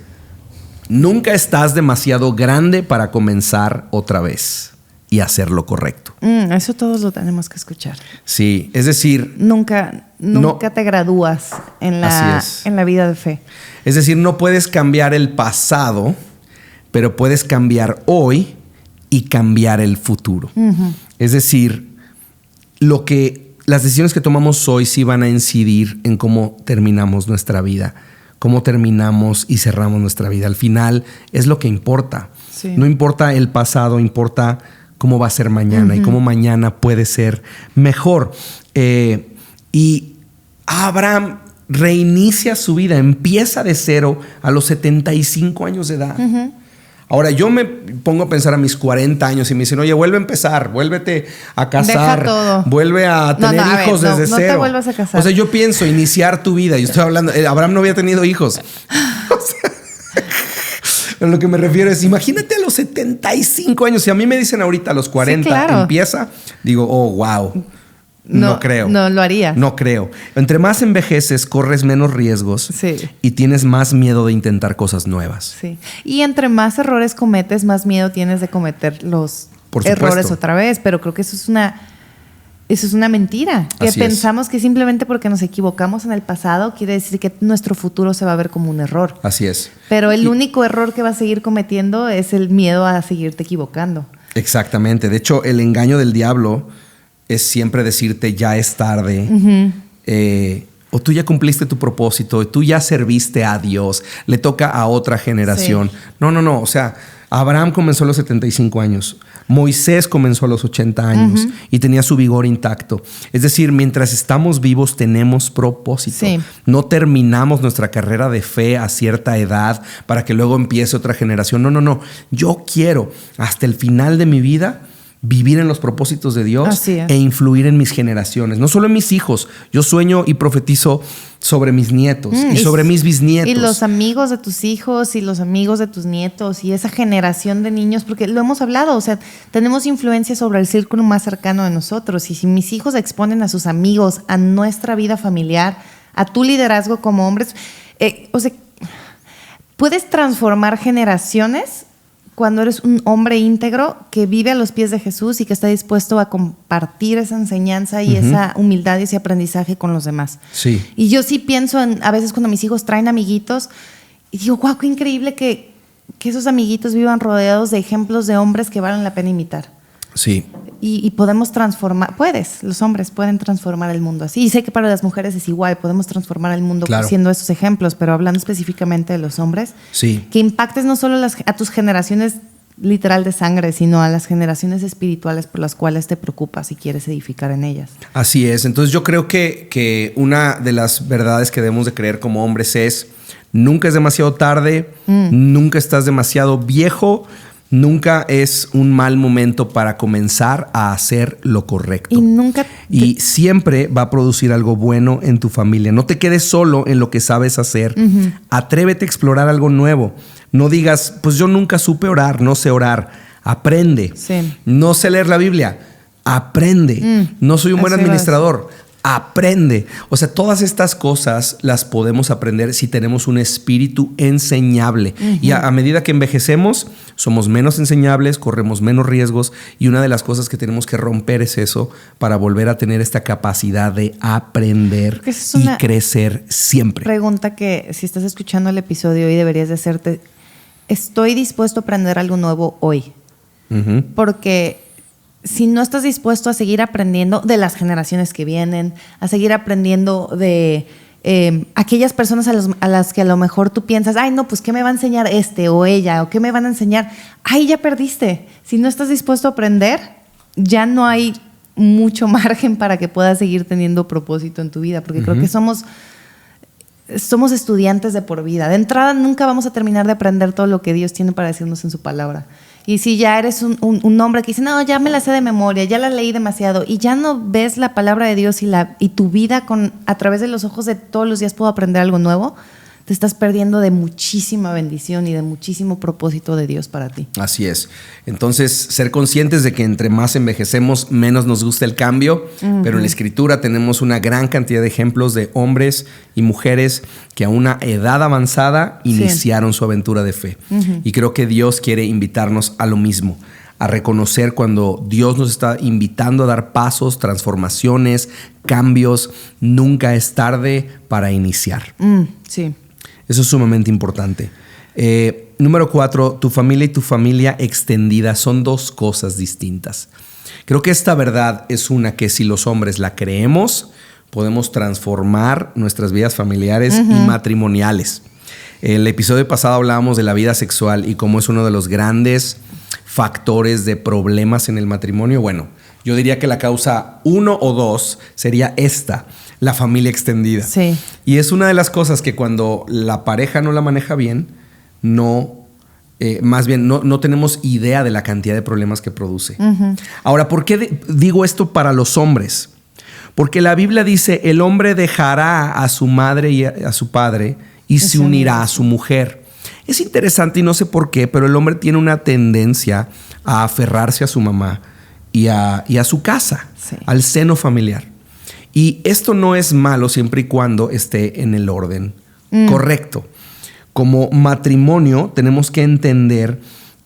Nunca estás demasiado grande para comenzar otra vez y hacer lo correcto. Eso todos lo tenemos que escuchar. Sí, es decir... Nunca te gradúas en la vida de fe. Es decir, no puedes cambiar el pasado, pero puedes cambiar hoy y cambiar el futuro. Es decir, las decisiones que tomamos hoy sí van a incidir en cómo terminamos nuestra vida, cómo terminamos y cerramos nuestra vida. Al final es lo que importa. Sí. No importa el pasado, importa cómo va a ser mañana y cómo mañana puede ser mejor. Y Abraham reinicia su vida, empieza de cero a los 75 años de edad. Ahora, yo me pongo a pensar a mis 40 años y me dicen: oye, vuelve a empezar, vuélvete a casar, vuelve a tener hijos desde cero. No te vuelvas a casar. O sea, yo pienso iniciar tu vida. Yo estoy hablando, Abraham no había tenido hijos. A lo que me refiero es, imagínate a los 75 años. Si a mí me dicen ahorita a los 40 empieza, digo: oh, wow. No creo. No lo haría. No creo. Entre más envejeces, corres menos riesgos y tienes más miedo de intentar cosas nuevas. Sí. Y entre más errores cometes, más miedo tienes de cometer los errores otra vez. Pero creo que eso es una mentira. Que pensamos que simplemente porque nos equivocamos en el pasado quiere decir que nuestro futuro se va a ver como un error. Así es. Pero el único error que vas a seguir cometiendo es el miedo a seguirte equivocando. Exactamente. De hecho, el engaño del diablo es siempre decirte: ya es tarde, o tú ya cumpliste tu propósito, tú ya serviste a Dios, le toca a otra generación. Sí. No. O sea, Abraham comenzó a los 75 años, Moisés comenzó a los 80 años y tenía su vigor intacto. Es decir, mientras estamos vivos tenemos propósito. Sí. No terminamos nuestra carrera de fe a cierta edad para que luego empiece otra generación. No. Yo quiero hasta el final de mi vida vivir en los propósitos de Dios e influir en mis generaciones, no solo en mis hijos. Yo sueño y profetizo sobre mis nietos y sobre mis bisnietos. Y los amigos de tus hijos y los amigos de tus nietos y esa generación de niños, porque lo hemos hablado, o sea, tenemos influencia sobre el círculo más cercano de nosotros. Y si mis hijos exponen a sus amigos, a nuestra vida familiar, a tu liderazgo como hombres, o sea, puedes transformar generaciones cuando eres un hombre íntegro que vive a los pies de Jesús y que está dispuesto a compartir esa enseñanza y esa humildad y ese aprendizaje con los demás. Sí. Y yo sí pienso a veces cuando mis hijos traen amiguitos y digo: wow, qué increíble que esos amiguitos vivan rodeados de ejemplos de hombres que valen la pena imitar. Sí. Y podemos transformar, los hombres pueden transformar el mundo así. Y sé que para las mujeres es igual, podemos transformar el mundo siendo esos ejemplos, pero hablando específicamente de los hombres, que impactes no solo a tus generaciones literal de sangre, sino a las generaciones espirituales por las cuales te preocupas y quieres edificar en ellas. Así es. Entonces yo creo que una de las verdades que debemos de creer como hombres es: nunca es demasiado tarde, nunca estás demasiado viejo, nunca es un mal momento para comenzar a hacer lo correcto. Y siempre va a producir algo bueno en tu familia. No te quedes solo en lo que sabes hacer. Atrévete a explorar algo nuevo. No digas, pues yo nunca supe orar, no sé orar. Aprende. Sí. No sé leer la Biblia. Aprende. No soy un buen administrador. Aprende. O sea, todas estas cosas las podemos aprender si tenemos un espíritu enseñable. Y a medida que envejecemos, somos menos enseñables, corremos menos riesgos. Y una de las cosas que tenemos que romper es eso, para volver a tener esta capacidad de aprender y crecer siempre. Pregunta que, si estás escuchando el episodio hoy, deberías de hacerte: ¿estoy dispuesto a aprender algo nuevo hoy? Porque si no estás dispuesto a seguir aprendiendo de las generaciones que vienen, a seguir aprendiendo de aquellas personas a las que a lo mejor tú piensas, ay, no, pues ¿qué me va a enseñar este o ella? ¿O qué me van a enseñar? Ahí ya perdiste. Si no estás dispuesto a aprender, ya no hay mucho margen para que puedas seguir teniendo propósito en tu vida, porque creo que somos estudiantes de por vida. De entrada, nunca vamos a terminar de aprender todo lo que Dios tiene para decirnos en su palabra. Y si ya eres un hombre que dice, no, ya me la sé de memoria, ya la leí demasiado, y ya no ves la palabra de Dios y tu vida a través de los ojos de todos los días puedo aprender algo nuevo, te estás perdiendo de muchísima bendición y de muchísimo propósito de Dios para ti. Así es. Entonces, ser conscientes de que entre más envejecemos, menos nos gusta el cambio, pero en la Escritura tenemos una gran cantidad de ejemplos de hombres y mujeres que a una edad avanzada iniciaron su aventura de fe. Y creo que Dios quiere invitarnos a lo mismo, a reconocer cuando Dios nos está invitando a dar pasos, transformaciones, cambios. Nunca es tarde para iniciar. Sí. Eso es sumamente importante. Número 4, tu familia y tu familia extendida son dos cosas distintas. Creo que esta verdad es una que, si los hombres la creemos, podemos transformar nuestras vidas familiares y matrimoniales. En el episodio pasado hablábamos de la vida sexual y cómo es uno de los grandes factores de problemas en el matrimonio. Bueno, yo diría que la causa 1 o 2 sería esta: la familia extendida. Sí. Y es una de las cosas que cuando la pareja no la maneja bien, no tenemos idea de la cantidad de problemas que produce. Ahora, ¿por qué digo esto para los hombres? Porque la Biblia dice, el hombre dejará a su madre y a su padre y se unirá a su mujer. Es interesante y no sé por qué, pero el hombre tiene una tendencia a aferrarse a su mamá y a su casa, al seno familiar. Y esto no es malo siempre y cuando esté en el orden correcto. Como matrimonio tenemos que entender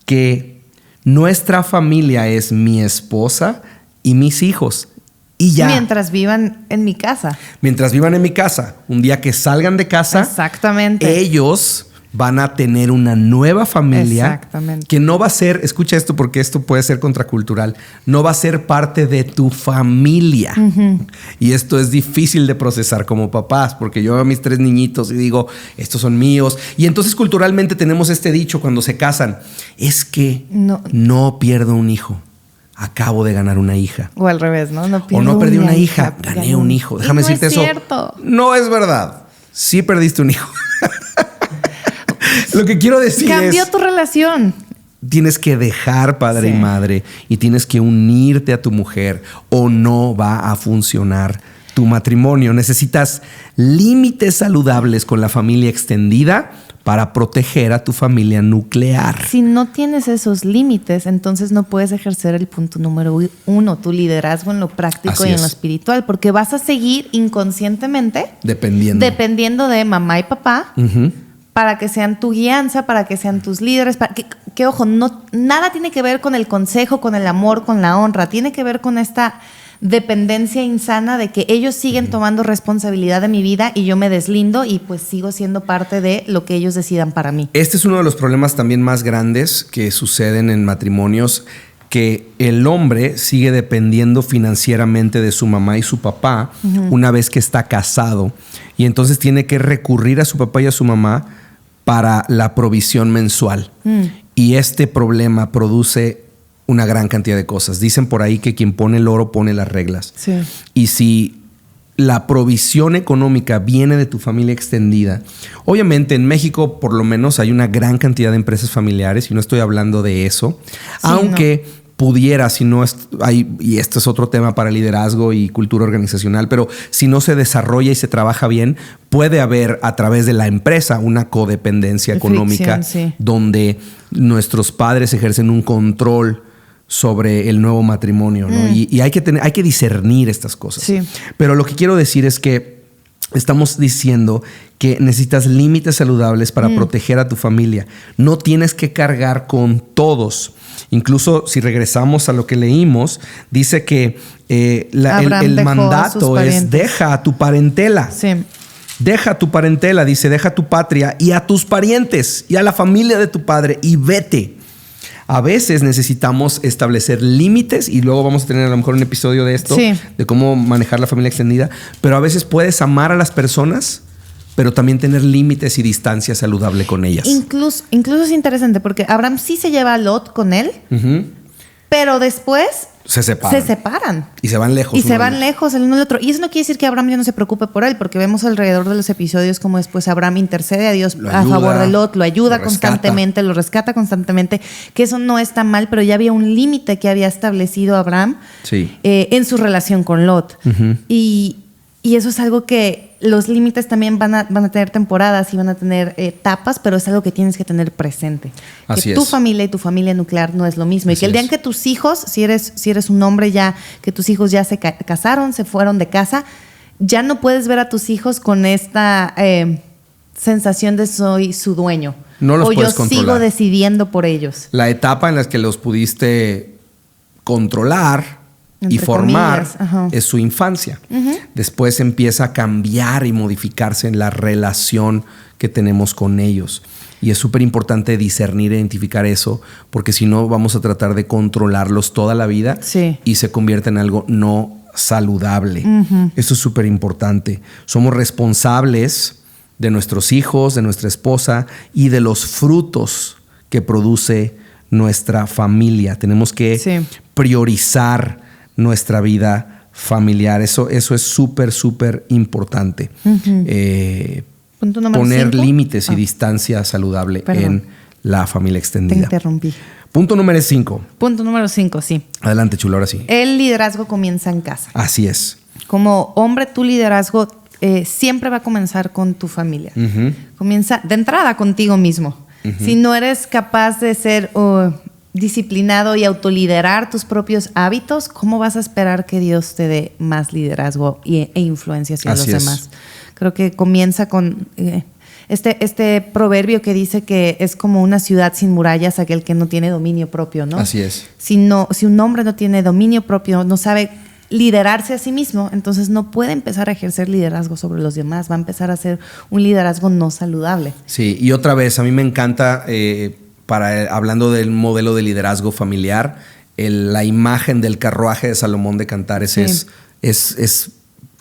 que nuestra familia es mi esposa y mis hijos. Y ya. Mientras vivan en mi casa. Mientras vivan en mi casa. Un día que salgan de casa, exactamente, ellos van a tener una nueva familia que no va a ser, escucha esto porque esto puede ser contracultural, no va a ser parte de tu familia. Y esto es difícil de procesar como papás, porque yo veo a mis 3 niñitos y digo, estos son míos. Y entonces culturalmente tenemos este dicho cuando se casan, es que no pierdo un hijo, acabo de ganar una hija. O al revés, ¿no? No perdí una hija, gané un hijo. Déjame decirte eso. Cierto. No es verdad. Sí perdiste un hijo. Lo que quiero decir cambió tu relación. Tienes que dejar padre y madre y tienes que unirte a tu mujer o no va a funcionar tu matrimonio. Necesitas límites saludables con la familia extendida para proteger a tu familia nuclear. Si no tienes esos límites, entonces no puedes ejercer el punto número 1, tu liderazgo en lo práctico y en lo espiritual, porque vas a seguir inconscientemente dependiendo de mamá y papá. Para que sean tu guianza, para que sean tus líderes, que ojo, nada tiene que ver con el consejo, con el amor, con la honra, tiene que ver con esta dependencia insana de que ellos siguen tomando responsabilidad de mi vida y yo me deslindo y pues sigo siendo parte de lo que ellos decidan para mí. Este es uno de los problemas también más grandes que suceden en matrimonios, que el hombre sigue dependiendo financieramente de su mamá y su papá una vez que está casado y entonces tiene que recurrir a su papá y a su mamá para la provisión mensual. Y este problema produce una gran cantidad de cosas. Dicen por ahí que quien pone el oro pone las reglas. Sí. Y si la provisión económica viene de tu familia extendida, obviamente en México por lo menos hay una gran cantidad de empresas familiares y no estoy hablando de eso, sí, aunque pudiera, si no hay, y esto es otro tema para liderazgo y cultura organizacional, pero si no se desarrolla y se trabaja bien, puede haber a través de la empresa una codependencia económica, sí, donde nuestros padres ejercen un control sobre el nuevo matrimonio, ¿no? Y hay que discernir estas cosas. Sí. Pero lo que quiero decir es que estamos diciendo que necesitas límites saludables para proteger a tu familia. No tienes que cargar con todos. Incluso si regresamos a lo que leímos, dice que el mandato es deja a tu parentela. Sí. Deja a tu parentela, dice, deja a tu patria y a tus parientes y a la familia de tu padre y vete. A veces necesitamos establecer límites y luego vamos a tener a lo mejor un episodio de esto, sí, de cómo manejar la familia extendida, pero a veces puedes amar a las personas, pero también tener límites y distancia saludable con ellas. Incluso es interesante porque Abraham sí se lleva a Lot con él, pero después se separan. Y se van lejos. Y se van lejos el uno del otro. Y eso no quiere decir que Abraham ya no se preocupe por él, porque vemos alrededor de los episodios como después Abraham intercede a Dios a favor de Lot, lo ayuda constantemente, lo rescata constantemente, que eso no está mal, pero ya había un límite que había establecido Abraham, sí, en su relación con Lot. Y eso es algo que los límites también van a tener temporadas y van a tener etapas, pero es algo que tienes que tener presente. Así que tu familia y tu familia nuclear no es lo mismo. Así y que el día en que tus hijos, si eres un hombre ya, que tus hijos ya se casaron, se fueron de casa, ya no puedes ver a tus hijos con esta sensación de soy su dueño. No los puedes controlar. Sigo decidiendo por ellos. La etapa en la que los pudiste controlar y formar es su infancia. Después empieza a cambiar y modificarse en la relación que tenemos con ellos. Y es súper importante discernir e identificar eso, porque si no vamos a tratar de controlarlos toda la vida, sí, y se convierte en algo no saludable. Eso es súper importante. Somos responsables de nuestros hijos, de nuestra esposa y de los frutos que produce nuestra familia. Tenemos que priorizar nuestra vida familiar. Eso es súper, súper importante. Poner 5. Límites y distancia saludable en la familia extendida. Te interrumpí. Punto número 5. Punto número 5, sí. Adelante, chulo, ahora sí. El liderazgo comienza en casa. Así es. Como hombre, tu liderazgo siempre va a comenzar con tu familia. Comienza de entrada contigo mismo. Si no eres capaz de ser disciplinado y autoliderar tus propios hábitos, ¿cómo vas a esperar que Dios te dé más liderazgo e influencia hacia los demás? Creo que comienza con este proverbio que dice que es como una ciudad sin murallas aquel que no tiene dominio propio, ¿no? Así es. Si un hombre no tiene dominio propio, no sabe liderarse a sí mismo, entonces no puede empezar a ejercer liderazgo sobre los demás, va a empezar a hacer un liderazgo no saludable. Sí, y otra vez, a mí me encanta, hablando del modelo de liderazgo familiar, la imagen del carruaje de Salomón de Cantares es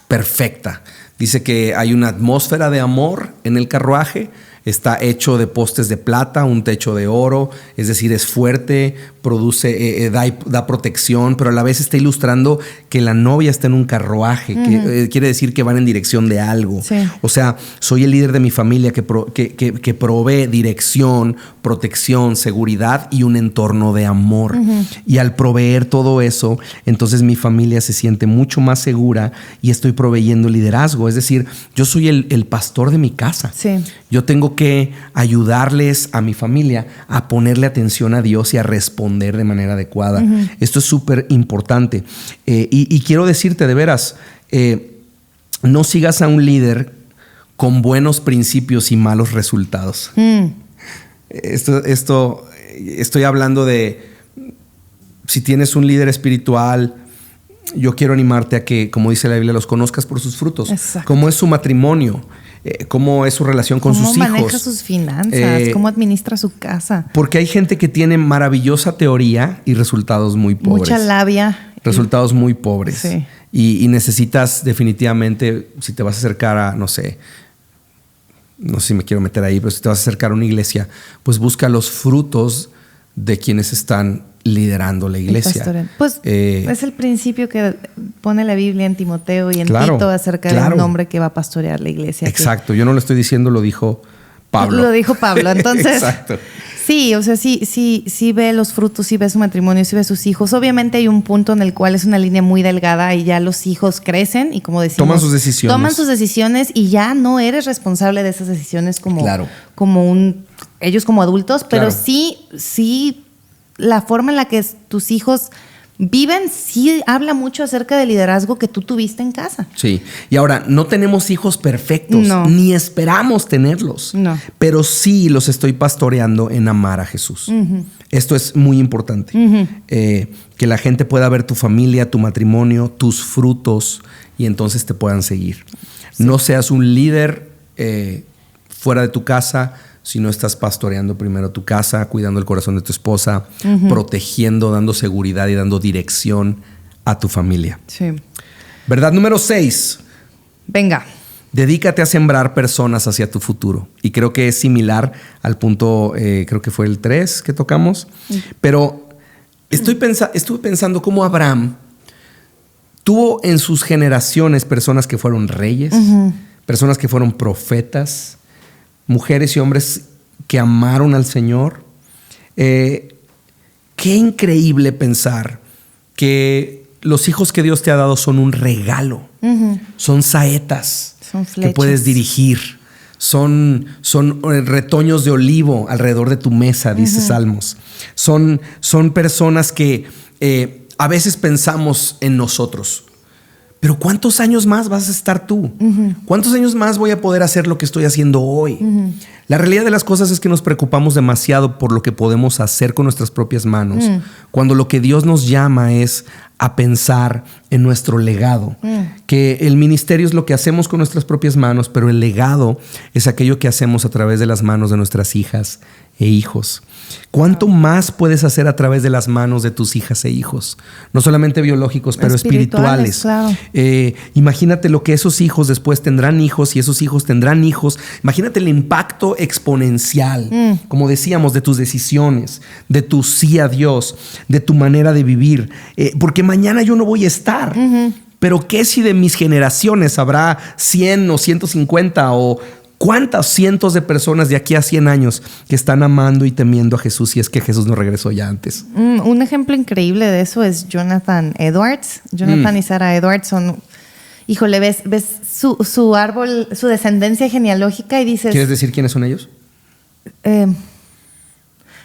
perfecta. Dice que hay una atmósfera de amor en el carruaje, está hecho de postes de plata, un techo de oro, es decir, es fuerte, produce, da protección, pero a la vez está ilustrando que la novia está en un carruaje, que quiere decir que van en dirección de algo. Sí. O sea, soy el líder de mi familia que provee dirección, protección, seguridad y un entorno de amor. Y al proveer todo eso, entonces mi familia se siente mucho más segura y estoy proveyendo liderazgo. Es decir, yo soy el pastor de mi casa. Sí. Yo tengo que ayudarles a mi familia a ponerle atención a Dios y a responder de manera adecuada. Esto es súper importante. Y quiero decirte de veras, no sigas a un líder con buenos principios y malos resultados. Estoy hablando de si tienes un líder espiritual. Yo quiero animarte a que, como dice la Biblia, los conozcas por sus frutos. Exacto. Cómo es su matrimonio, cómo es su relación con sus hijos. Cómo maneja sus finanzas, cómo administra su casa. Porque hay gente que tiene maravillosa teoría y resultados muy pobres. Mucha labia. Resultados muy pobres. Sí. Y necesitas definitivamente, si te vas a acercar a, no sé si me quiero meter ahí, pero si te vas a acercar a una iglesia, pues busca los frutos de quienes están liderando la iglesia. Pues es el principio que pone la Biblia en Timoteo y en Tito acerca de un hombre que va a pastorear la iglesia. Exacto, yo no lo estoy diciendo, lo dijo Pablo. Lo dijo Pablo, entonces... Exacto. Sí, o sea, sí ve los frutos, sí ve su matrimonio, sí ve sus hijos. Obviamente hay un punto en el cual es una línea muy delgada y ya los hijos crecen y, como decimos, toman sus decisiones y ya no eres responsable de esas decisiones ellos como adultos, pero sí la forma en la que tus hijos viven sí habla mucho acerca del liderazgo que tú tuviste en casa. Sí, y ahora no tenemos hijos perfectos, ni esperamos tenerlos, pero sí los estoy pastoreando en amar a Jesús. Esto es muy importante, que la gente pueda ver tu familia, tu matrimonio, tus frutos y entonces te puedan seguir. Sí. No seas un líder fuera de tu casa, si no estás pastoreando primero tu casa, cuidando el corazón de tu esposa, protegiendo, dando seguridad y dando dirección a tu familia. Sí. Verdad número 6. Venga. Dedícate a sembrar personas hacia tu futuro. Y creo que es similar al punto, creo que fue el 3 que tocamos. Pero estuve pensando cómo Abraham tuvo en sus generaciones personas que fueron reyes, personas que fueron profetas, mujeres y hombres que amaron al Señor. Qué increíble pensar que los hijos que Dios te ha dado son un regalo. Son saetas que puedes dirigir. Son retoños de olivo alrededor de tu mesa, dice Salmos. Son personas que a veces pensamos en nosotros. Pero ¿cuántos años más vas a estar tú? ¿Cuántos años más voy a poder hacer lo que estoy haciendo hoy? La realidad de las cosas es que nos preocupamos demasiado por lo que podemos hacer con nuestras propias manos, cuando lo que Dios nos llama es a pensar en nuestro legado. Que el ministerio es lo que hacemos con nuestras propias manos, pero el legado es aquello que hacemos a través de las manos de nuestras hijas e hijos. ¿Cuánto más puedes hacer a través de las manos de tus hijas e hijos? No solamente biológicos, pero espirituales. Claro. Imagínate lo que esos hijos después tendrán hijos y esos hijos tendrán hijos. Imagínate el impacto exponencial, como decíamos, de tus decisiones, de tu sí a Dios, de tu manera de vivir. Porque mañana yo no voy a estar. Pero ¿qué si de mis generaciones habrá 100 o 150 o cuántas cientos de personas de aquí a 100 años que están amando y temiendo a Jesús si es que Jesús no regresó ya antes? Un ejemplo increíble de eso es Jonathan Edwards. Jonathan y Sarah Edwards son... Híjole, ves su árbol, su descendencia genealógica y dices... ¿Quieres decir quiénes son ellos?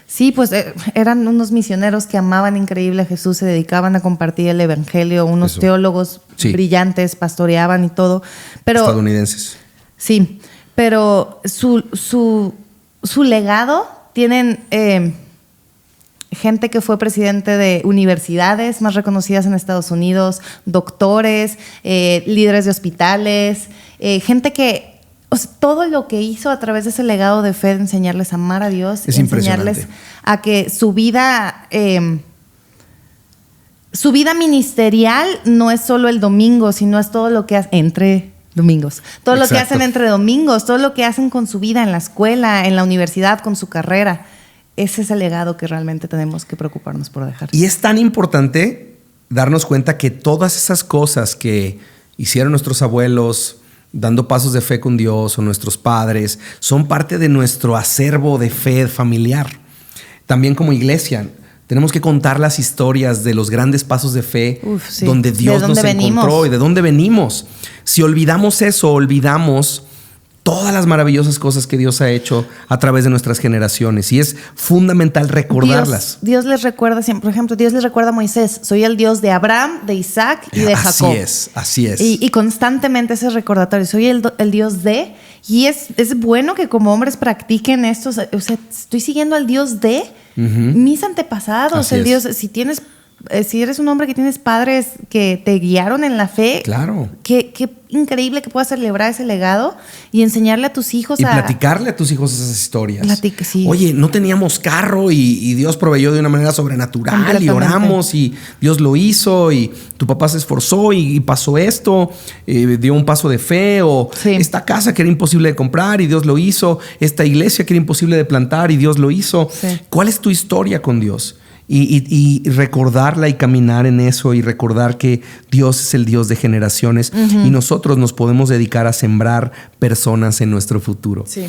Sí, pues eran unos misioneros que amaban increíble a Jesús, se dedicaban a compartir el evangelio, unos teólogos brillantes, pastoreaban y todo. Pero, estadounidenses. Sí, pero su legado tienen gente que fue presidente de universidades más reconocidas en Estados Unidos, doctores, líderes de hospitales, gente que... O sea, todo lo que hizo a través de ese legado de fe, de enseñarles a amar a Dios, es enseñarles a que su vida ministerial no es solo el domingo, sino es todo lo que hacen entre domingos. Todo lo que hacen entre domingos, todo lo que hacen con su vida en la escuela, en la universidad, con su carrera. Ese es el legado que realmente tenemos que preocuparnos por dejar. Y es tan importante darnos cuenta que todas esas cosas que hicieron nuestros abuelos, dando pasos de fe con Dios, o nuestros padres, son parte de nuestro acervo de fe familiar. También como iglesia tenemos que contar las historias de los grandes pasos de fe, donde Dios nos encontró y de dónde venimos. Si olvidamos eso, olvidamos todas las maravillosas cosas que Dios ha hecho a través de nuestras generaciones, y es fundamental recordarlas. Dios les recuerda siempre, por ejemplo, Dios les recuerda a Moisés: soy el Dios de Abraham, de Isaac y de Jacob. Así es. Y constantemente ese recordatorio: soy el Dios de, y es bueno que como hombres practiquen esto. O sea, estoy siguiendo al Dios de mis antepasados. Si tienes si eres un hombre que tienes padres que te guiaron en la fe, claro, qué increíble que puedas celebrar ese legado y enseñarle a tus hijos y platicarle a tus hijos esas historias. Sí. Oye, no teníamos carro y Dios proveyó de una manera sobrenatural y oramos y Dios lo hizo y tu papá se esforzó y pasó esto, dio un paso de fe, o esta casa que era imposible de comprar y Dios lo hizo, esta iglesia que era imposible de plantar y Dios lo hizo. Sí. ¿Cuál es tu historia con Dios? Y recordarla y caminar en eso y recordar que Dios es el Dios de generaciones y nosotros nos podemos dedicar a sembrar personas en nuestro futuro. Sí.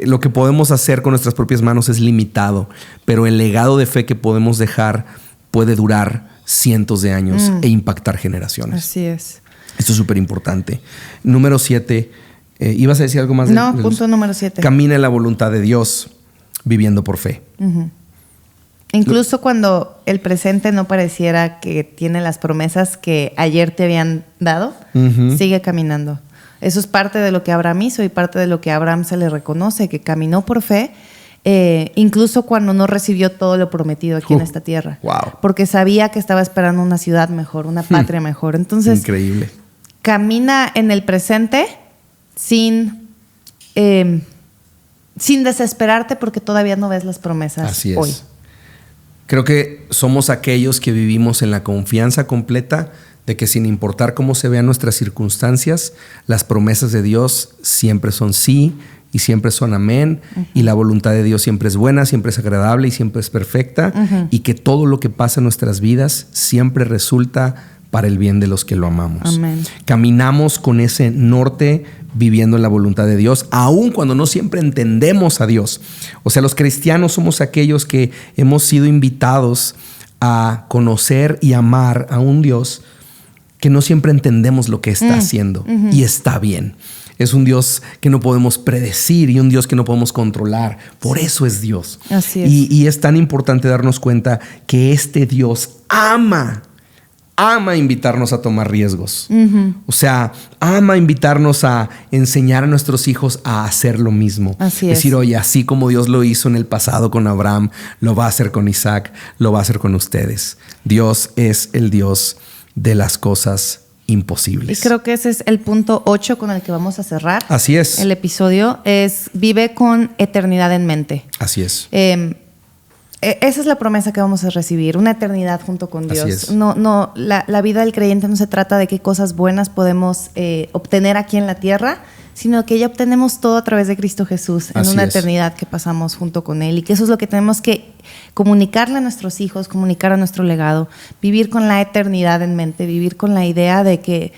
Lo que podemos hacer con nuestras propias manos es limitado, pero el legado de fe que podemos dejar puede durar cientos de años e impactar generaciones. Así es. Esto es súper importante. Número 7. ¿Ibas a decir algo más? No, punto número 7. Camina en la voluntad de Dios viviendo por fe. Incluso cuando el presente no pareciera que tiene las promesas que ayer te habían dado, sigue caminando. Eso es parte de lo que Abraham hizo y parte de lo que a Abraham se le reconoce, que caminó por fe, incluso cuando no recibió todo lo prometido aquí en esta tierra. Wow. Porque sabía que estaba esperando una ciudad mejor, una patria mejor. Entonces, increíble. Camina en el presente sin desesperarte porque todavía no ves las promesas. Así es. Hoy. Creo que somos aquellos que vivimos en la confianza completa de que sin importar cómo se vean nuestras circunstancias, las promesas de Dios siempre son sí y siempre son amén, y la voluntad de Dios siempre es buena, siempre es agradable y siempre es perfecta, y que todo lo que pasa en nuestras vidas siempre resulta para el bien de los que lo amamos. Amén. Caminamos con ese norte viviendo en la voluntad de Dios, aun cuando no siempre entendemos a Dios. O sea, los cristianos somos aquellos que hemos sido invitados a conocer y amar a un Dios que no siempre entendemos lo que está haciendo, y está bien. Es un Dios que no podemos predecir y un Dios que no podemos controlar. Por eso es Dios. Así es. Y es tan importante darnos cuenta que este Dios ama invitarnos a tomar riesgos. O sea, ama invitarnos a enseñar a nuestros hijos a hacer lo mismo. Así es. Decir, oye, así como Dios lo hizo en el pasado con Abraham, lo va a hacer con Isaac, lo va a hacer con ustedes. Dios es el Dios de las cosas imposibles. Y creo que ese es el punto 8 con el que vamos a cerrar. Así es. El episodio es vive con eternidad en mente. Así es. Esa es la promesa que vamos a recibir, una eternidad junto con Dios. Así es. La vida del creyente no se trata de qué cosas buenas podemos obtener aquí en la tierra, sino que ya obtenemos todo a través de Cristo Jesús en una eternidad que pasamos junto con Él, y que eso es lo que tenemos que comunicarle a nuestros hijos, comunicar a nuestro legado, vivir con la eternidad en mente, vivir con la idea de que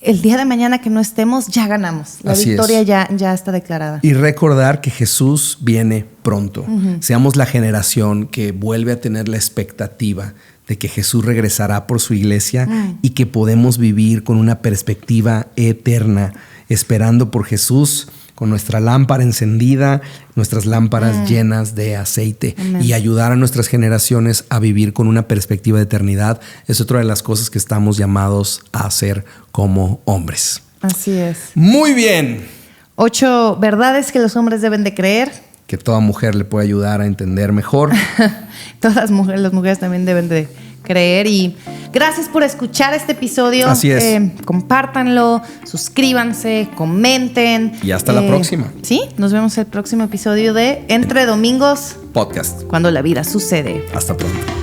el día de mañana que no estemos, ya ganamos. La victoria ya está declarada. Y recordar que Jesús viene pronto. Seamos la generación que vuelve a tener la expectativa de que Jesús regresará por su iglesia y que podemos vivir con una perspectiva eterna, esperando por Jesús, con nuestra lámpara encendida, nuestras lámparas llenas de aceite. Amén. Y ayudar a nuestras generaciones a vivir con una perspectiva de eternidad es otra de las cosas que estamos llamados a hacer como hombres. Así es. Muy bien. 8 verdades que los hombres deben de creer. Que toda mujer le puede ayudar a entender mejor. Todas las mujeres también deben de creer. Y gracias por escuchar este episodio. Así es. Compártanlo, suscríbanse, comenten. Y hasta la próxima. Sí, nos vemos el próximo episodio de Entre Domingos Podcast. Cuando la vida sucede. Hasta pronto.